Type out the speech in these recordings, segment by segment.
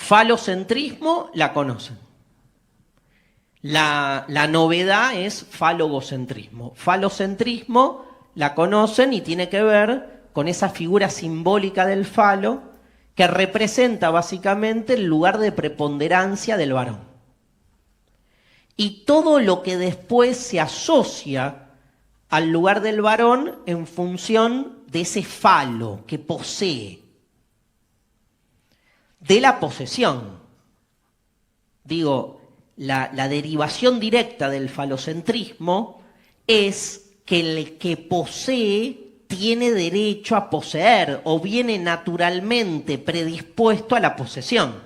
Falocentrismo la conocen. La novedad es falogocentrismo. Falocentrismo la conocen y tiene que ver con esa figura simbólica del falo que representa básicamente el lugar de preponderancia del varón. Y todo lo que después se asocia al lugar del varón en función de ese falo que posee, de la posesión. Digo, la derivación directa del falocentrismo es que el que posee tiene derecho a poseer o viene naturalmente predispuesto a la posesión.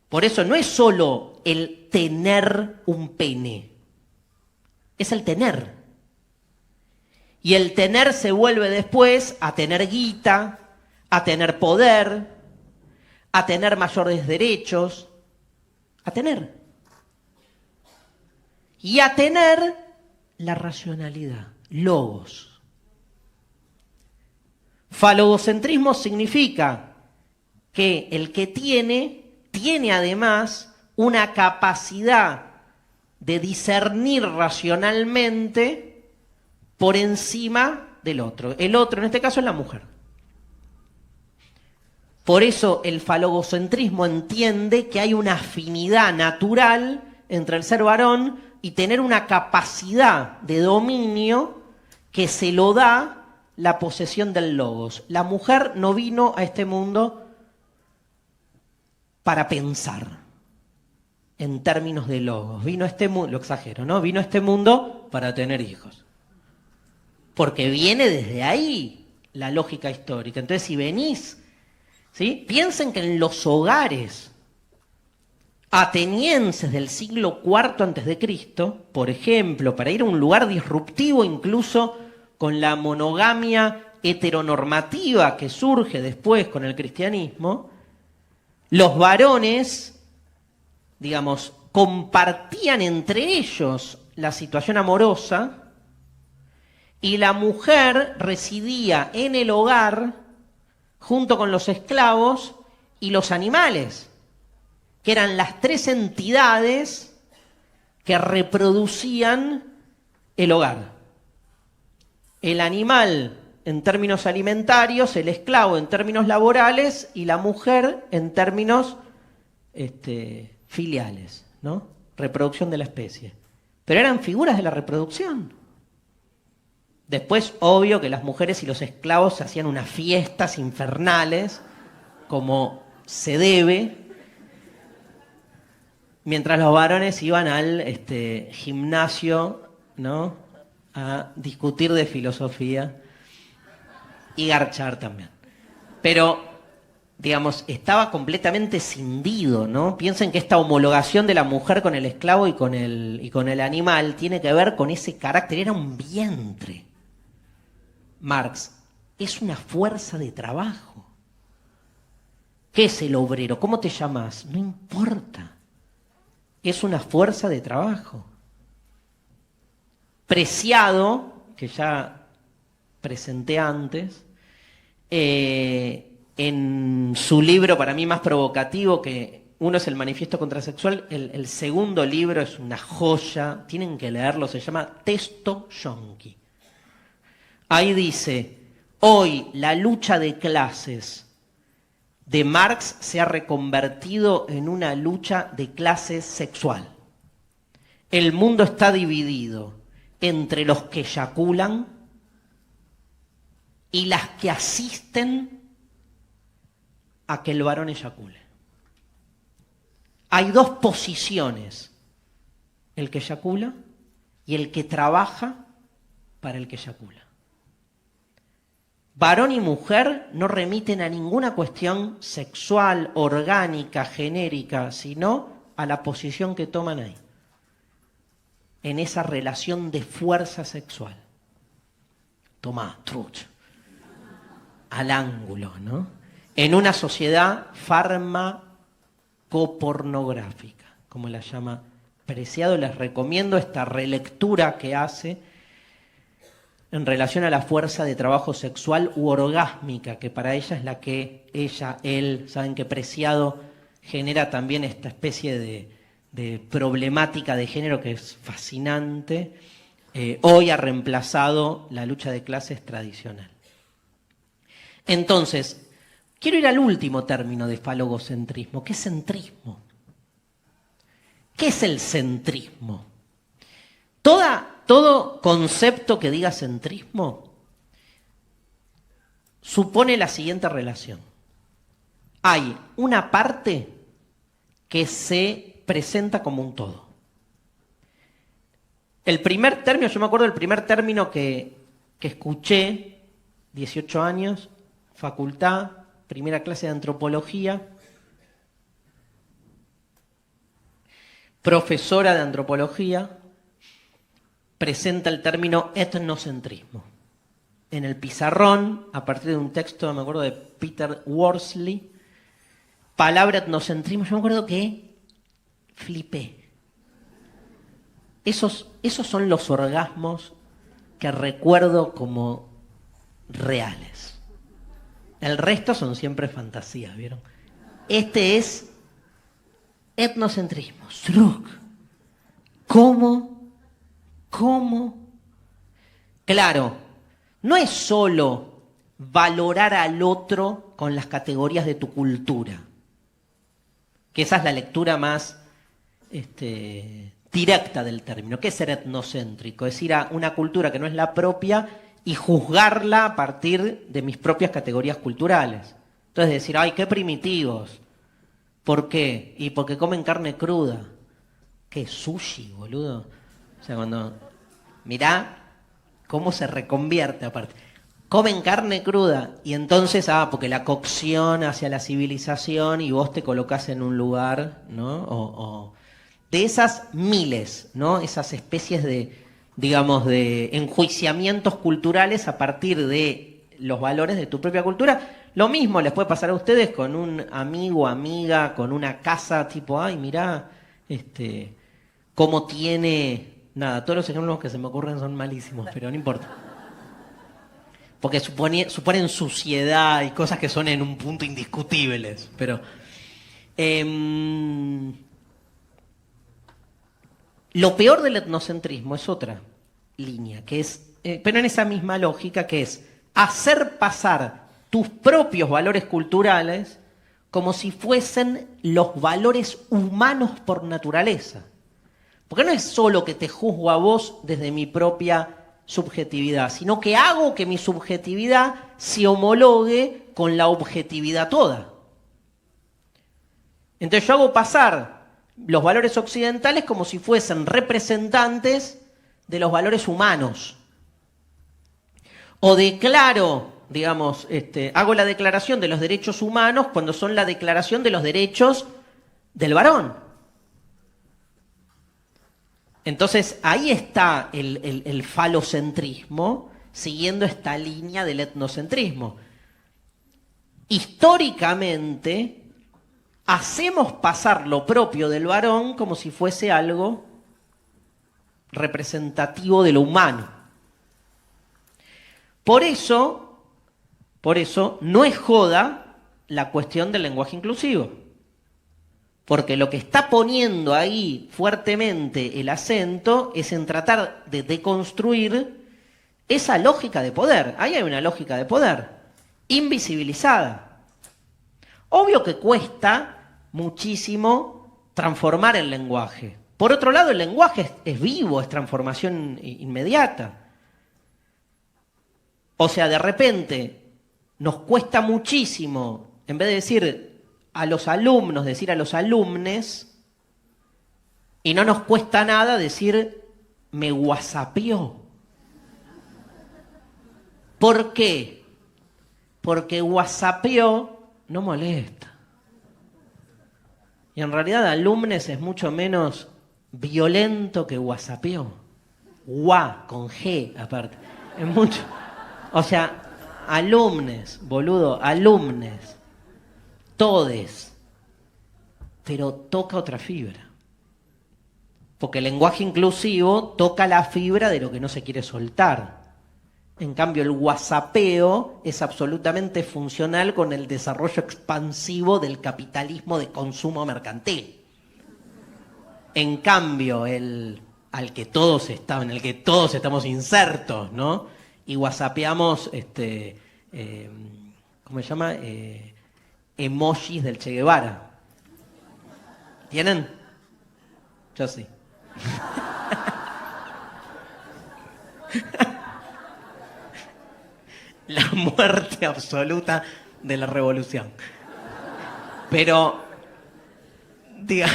Por eso no es solo el tener un pene, es el tener. Y el tener se vuelve después a tener guita, a tener poder, a tener mayores derechos, a tener. Y a tener la racionalidad, logos. Falogocentrismo significa que el que tiene además una capacidad de discernir racionalmente por encima del otro. El otro, en este caso, es la mujer. Por eso el falogocentrismo entiende que hay una afinidad natural entre el ser varón y tener una capacidad de dominio que se lo da la posesión del logos. La mujer no vino a este mundo para pensar en términos de logos. Vino a este mundo, lo exagero, ¿no? Vino a este mundo para tener hijos. Porque viene desde ahí la lógica histórica. Entonces, si venís, ¿sí? Piensen que en los hogares atenienses del siglo IV a.C., por ejemplo, para ir a un lugar disruptivo incluso con la monogamia heteronormativa que surge después con el cristianismo, los varones, digamos, compartían entre ellos la situación amorosa y la mujer residía en el hogar junto con los esclavos y los animales, que eran las tres entidades que reproducían el hogar. El animal en términos alimentarios, el esclavo en términos laborales y la mujer en términos filiales, ¿no? Reproducción de la especie. Pero eran figuras de la reproducción. Después, obvio que las mujeres y los esclavos hacían unas fiestas infernales, como se debe, mientras los varones iban al gimnasio, ¿no?, a discutir de filosofía y garchar también. Pero, digamos, estaba completamente cindido, ¿no? Piensen que esta homologación de la mujer con el esclavo y con el animal tiene que ver con ese carácter. Era un vientre. Marx, es una fuerza de trabajo. ¿Qué es el obrero? ¿Cómo te llamas? No importa. Es una fuerza de trabajo. Preciado, que ya presenté antes, en su libro para mí más provocativo, que uno es el Manifiesto Contrasexual, el segundo libro es una joya, tienen que leerlo, se llama Texto Yonki. Ahí dice, hoy la lucha de clases de Marx se ha reconvertido en una lucha de clases sexual. El mundo está dividido entre los que eyaculan y las que asisten a que el varón eyacule. Hay dos posiciones, el que eyacula y el que trabaja para el que eyacula. Varón y mujer no remiten a ninguna cuestión sexual, orgánica, genérica, sino a la posición que toman ahí, en esa relación de fuerza sexual. Tomá, truch, al ángulo, ¿no? En una sociedad farmacopornográfica, como la llama Preciado. Les recomiendo esta relectura que hace en relación a la fuerza de trabajo sexual u orgásmica, que para ella es la que ella, él, saben que Preciado genera también esta especie de problemática de género que es fascinante. Hoy ha reemplazado la lucha de clases tradicional. Entonces, quiero ir al último término de falogocentrismo. ¿Qué es centrismo? ¿Qué es el centrismo? Todo concepto que diga centrismo supone la siguiente relación. Hay una parte que se presenta como un todo. El primer término, yo me acuerdo del primer término que escuché, 18 años, facultad, primera clase de antropología, profesora de antropología, presenta el término etnocentrismo. En el pizarrón, a partir de un texto, me acuerdo de Peter Worsley, palabra etnocentrismo, yo me acuerdo que flipé. Esos son los orgasmos que recuerdo como reales. El resto son siempre fantasías, ¿vieron? Este es etnocentrismo. Sruk. ¿Cómo? Claro, no es solo valorar al otro con las categorías de tu cultura, que esa es la lectura más directa del término. ¿Qué es ser etnocéntrico? Es ir a una cultura que no es la propia y juzgarla a partir de mis propias categorías culturales. Entonces decir, ¡ay, qué primitivos! ¿Por qué? Y porque comen carne cruda. ¿Qué sushi, boludo? O sea, mirá cómo se reconvierte aparte. Comen carne cruda y entonces, porque la cocción hacia la civilización y vos te colocás en un lugar, ¿no? De esas miles, ¿no? Esas especies de, digamos, de enjuiciamientos culturales a partir de los valores de tu propia cultura. Lo mismo les puede pasar a ustedes con un amigo, amiga, con una casa tipo, ay, mirá, cómo tiene... Nada, todos los ejemplos que se me ocurren son malísimos, pero no importa. Porque suponen suciedad y cosas que son en un punto indiscutibles. Pero lo peor del etnocentrismo es otra línea, que es, pero en esa misma lógica, que es hacer pasar tus propios valores culturales como si fuesen los valores humanos por naturaleza. Porque no es solo que te juzgo a vos desde mi propia subjetividad, sino que hago que mi subjetividad se homologue con la objetividad toda. Entonces yo hago pasar los valores occidentales como si fuesen representantes de los valores humanos. O declaro, digamos, hago la declaración de los derechos humanos cuando son la declaración de los derechos del varón. Entonces, ahí está el falocentrismo, siguiendo esta línea del etnocentrismo. Históricamente, hacemos pasar lo propio del varón como si fuese algo representativo de lo humano. Por eso, no es joda la cuestión del lenguaje inclusivo. Porque lo que está poniendo ahí fuertemente el acento es en tratar de deconstruir esa lógica de poder. Ahí hay una lógica de poder, invisibilizada. Obvio que cuesta muchísimo transformar el lenguaje. Por otro lado, el lenguaje es vivo, es transformación inmediata. O sea, de repente nos cuesta muchísimo, en vez de decir a los alumnos, decir a los alumnes, y no nos cuesta nada decir me whatsappió. ¿Por qué? Porque whatsappió no molesta. Y en realidad alumnes es mucho menos violento que whatsappió. Con G aparte. Es mucho. O sea, alumnes, boludo, alumnes. Todes, pero toca otra fibra. Porque el lenguaje inclusivo toca la fibra de lo que no se quiere soltar. En cambio, el whatsappeo es absolutamente funcional con el desarrollo expansivo del capitalismo de consumo mercantil. En cambio, en el que todos estamos insertos, ¿no? Y whatsappeamos, ¿cómo se llama? Emojis del Che Guevara. ¿Tienen? Yo sí. La muerte absoluta de la revolución. Pero, diga,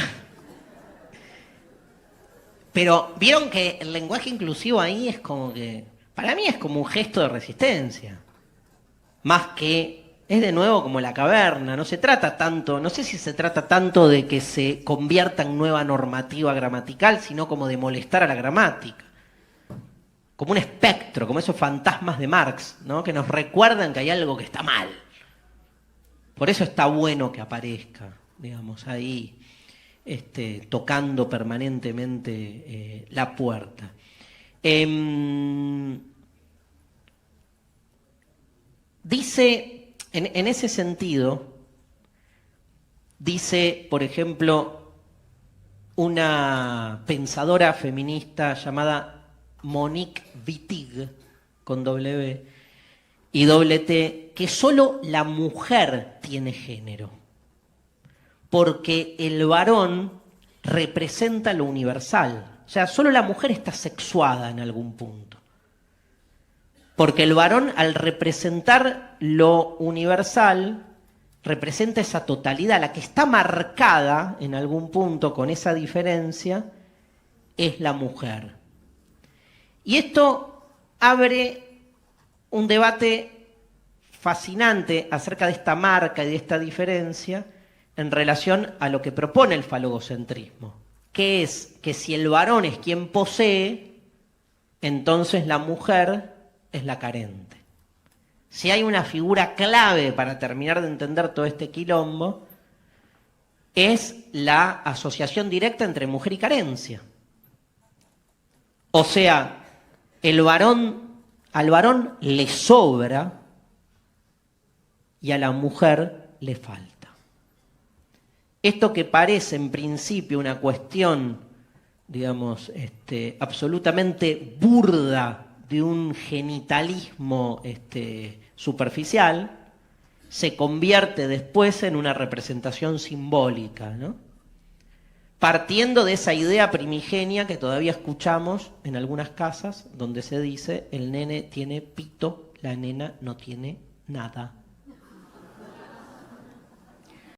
pero vieron que el lenguaje inclusivo ahí es como que, para mí es como un gesto de resistencia. Más que, es de nuevo como la caverna, no se trata tanto, no sé si se trata tanto de que se convierta en nueva normativa gramatical, sino como de molestar a la gramática. Como un espectro, como esos fantasmas de Marx, ¿no? Que nos recuerdan que hay algo que está mal. Por eso está bueno que aparezca, digamos, ahí, tocando permanentemente la puerta. Dice, en ese sentido, dice, por ejemplo, una pensadora feminista llamada Monique Wittig, con W y doble T, que solo la mujer tiene género, porque el varón representa lo universal. O sea, solo la mujer está sexuada en algún punto. Porque el varón, al representar lo universal, representa esa totalidad. La que está marcada en algún punto con esa diferencia es la mujer. Y esto abre un debate fascinante acerca de esta marca y de esta diferencia en relación a lo que propone el falogocentrismo, que es que si el varón es quien posee, entonces la mujer es la carente. Si hay una figura clave para terminar de entender todo este quilombo, es la asociación directa entre mujer y carencia. O sea, al varón le sobra y a la mujer le falta. Esto que parece en principio una cuestión, digamos, absolutamente burda de un genitalismo superficial, se convierte después en una representación simbólica, ¿no? Partiendo de esa idea primigenia que todavía escuchamos en algunas casas, donde se dice, el nene tiene pito, la nena no tiene nada.